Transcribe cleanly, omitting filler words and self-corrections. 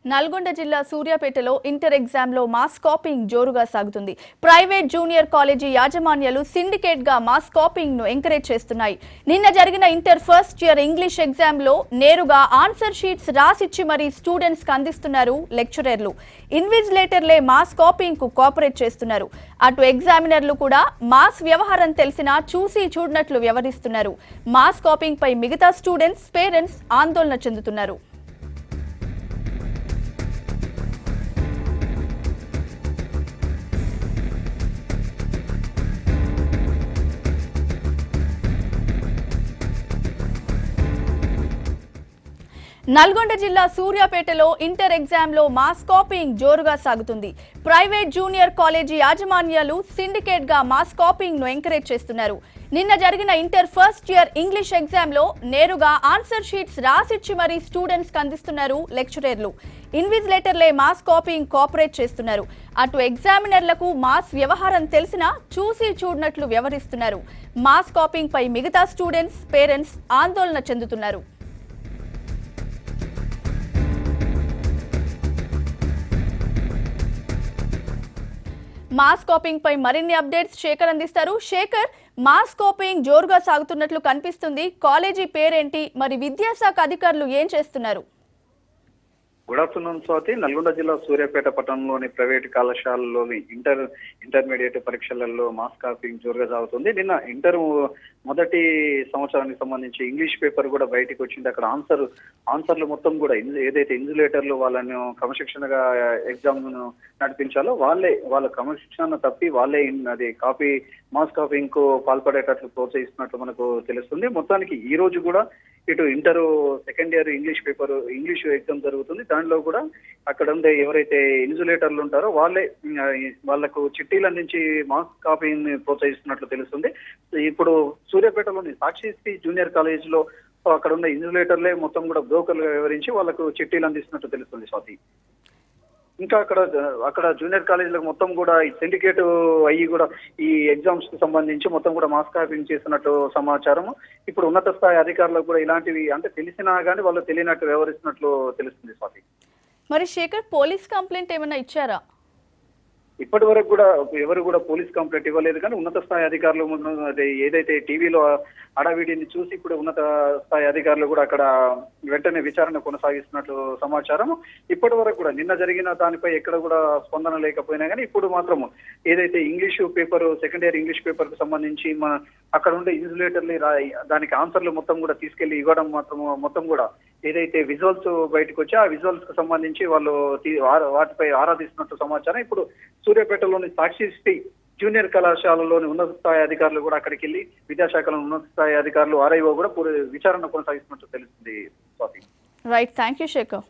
నల్గొండ జిల్లా సూర్యాపేటలో ఇంటర్ ఎగ్జామ్లో మాస్ కాపింగ్ జోరుగా సాగుతుంది. ప్రైవేట్ జూనియర్ కాలేజీ యాజమాన్యాలు సిండికేట్ గా మాస్ కాపింగ్ ను ఎంకరేజ్ చేస్తున్నాయి. నిన్న జరిగిన ఇంటర్ ఫస్ట్ ఇయర్ ఇంగ్లీష్ ఎగ్జామ్లో నేరుగా ఆన్సర్ షీట్స్ రాసిచ్చి మరీ స్టూడెంట్స్ కి అందిస్తున్నారు లెక్చరర్లు. ఇన్విజిలేటర్లే మాస్ కాపింగ్ కు కోఆపరేట్ చేస్తున్నారు. అటు ఎగ్జామినర్లు కూడా మాస్ వ్యవహారం తెలిసినా చూసి చూడనట్లు వ్యవహరిస్తున్నారు. మాస్ కాపింగ్ పై మిగతా స్టూడెంట్స్, పేరెంట్స్ ఆందోళన చెందుతున్నారు. నల్గొండ జిల్లా సూర్యాపేటలో ఇంటర్ ఎగ్జామ్లో మాస్ కాపింగ్ జోరుగా సాగుతుంది. ప్రైవేట్ జూనియర్ కాలేజీ యాజమాన్యాలు సిండికేట్ గా మాస్ కాపింగ్ ను ఎంకరేజ్ చేస్తున్నారు. నిన్న జరిగిన ఇంటర్ ఫస్ట్ ఇయర్ ఇంగ్లీష్ ఎగ్జామ్లో నేరుగా ఆన్సర్ షీట్స్ రాసిచ్చి మరీ స్టూడెంట్స్ కి అందిస్తున్నారు లెక్చరర్లు. ఇన్విజిలేటర్లే మాస్ కాపింగ్ కోఆపరేట్ చేస్తున్నారు. అటు ఎగ్జామినర్లకు మాస్ వ్యవహారం తెలిసినా చూసి చూడనట్లు వ్యవహరిస్తున్నారు. మాస్ కాపింగ్ పై మిగతా స్టూడెంట్స్, పేరెంట్స్ ఆందోళన చెందుతున్నారు. మాస్ కాపింగ్ పై మరిన్ని అప్డేట్స్ శేఖర్ అందిస్తారు. శేఖర్, మాస్ కాపింగ్ జోరుగా సాగుతున్నట్లు కనిపిస్తుంది. కాలేజీ పేరేంటి, మరి విద్యాశాఖ అధికారులు ఏం చేస్తున్నారు? Good afternoon Swathi. నల్గొండ జిల్లా సూర్యాపేట పట్టణంలోని ప్రైవేట్ కళాశాలలోని ఇంటర్మీడియట్ పరీక్షలలో మాస్ కాపింగ్ జోరుగా సాగుతుంది. నిన్న ఇంటర్ మొదటి సంవత్సరానికి సంబంధించి ఇంగ్లీష్ పేపర్ కూడా బయటకు వచ్చింది. అక్కడ ఆన్సర్లు మొత్తం కూడా ఏదైతే ఇన్సులేటర్లు వాళ్ళని క్రమశిక్షణగా ఎగ్జామ్ నడిపించాలో వాళ్ళ క్రమశిక్షణ తప్పి వాళ్ళే అది మాస్ కాపింగ్ కు పాల్పడేటట్లు ప్రోత్సహిస్తున్నట్లు మనకు తెలుస్తుంది. మొత్తానికి ఈ రోజు కూడా ఇటు inter second year English exam జరుగుతుంది. దానిలో కూడా అక్కడ ఉండే ఎవరైతే ఇన్సులేటర్లు ఉంటారో వాళ్లకు చిట్టీలు అందించి మాస్ కాపీని ప్రోత్సహిస్తున్నట్లు తెలుస్తుంది. ఇప్పుడు సూర్యాపేటలోని సాక్షి జూనియర్ కాలేజ్ లో అక్కడ ఉన్న ఇన్సులేటర్లే మొత్తం కూడా బ్రోకర్లు వివరించి వాళ్లకు చిట్టీలు అందిస్తున్నట్టు తెలుస్తుంది స్వాతి. ఇంకా అక్కడ జూనియర్ కాలేజీలకు మొత్తం కూడా ఈ సిండికేట్ అయ్యి కూడా ఈ ఎగ్జామ్స్ కి సంబంధించి మొత్తం కూడా మాస్ కాపింగ్ చేస్తున్నట్టు సమాచారం. ఇప్పుడు ఉన్నత స్థాయి అధికారులకు కూడా ఇలాంటివి అంటే తెలిసినా గానీ వాళ్ళు తెలియనట్టు వ్యవహరిస్తున్నట్లు తెలుస్తుంది స్వాతి. మరి శేఖర్, పోలీస్ కంప్లైంట్ ఏమైనా ఇచ్చారా? ఇప్పటి వరకు కూడా ఎవరు కూడా పోలీస్ కంప్లైంట్ ఇవ్వలేదు. కానీ ఉన్నత స్థాయి అధికారులు ఏదైతే టీవీలో అడవిడిని చూసి ఇప్పుడు ఉన్నత స్థాయి అధికారులు కూడా అక్కడ వెంటనే విచారణ కొనసాగిస్తున్నట్లు సమాచారం. ఇప్పటి వరకు కూడా నిన్న జరిగిన దానిపై ఎక్కడ కూడా స్పందన లేకపోయినా కానీ ఇప్పుడు మాత్రం ఏదైతే English paper second year English paper కు సంబంధించి అక్కడ ఉండే ఇన్సులేటర్లు దానికి ఆన్సర్లు మొత్తం కూడా తీసుకెళ్లి ఇవ్వడం మొత్తం కూడా ఏదైతే విజువల్స్ బయటకు వచ్చి ఆ విజువల్స్ కు సంబంధించి వాళ్ళు వాటిపై ఆరాధిస్తున్నట్టు సమాచారం. ఇప్పుడు సూర్యాపేటలోని సాక్షి జూనియర్ కళాశాలలోని ఉన్నత స్థాయి అధికారులు కూడా అక్కడికి వెళ్లి విద్యాశాఖలోని ఉన్నత స్థాయి అధికారులు ఆర్ఐఓ కూడా విచారణ కొనసాగిస్తున్నట్టు తెలుస్తుంది Swathi. Right, thank you Shekhar.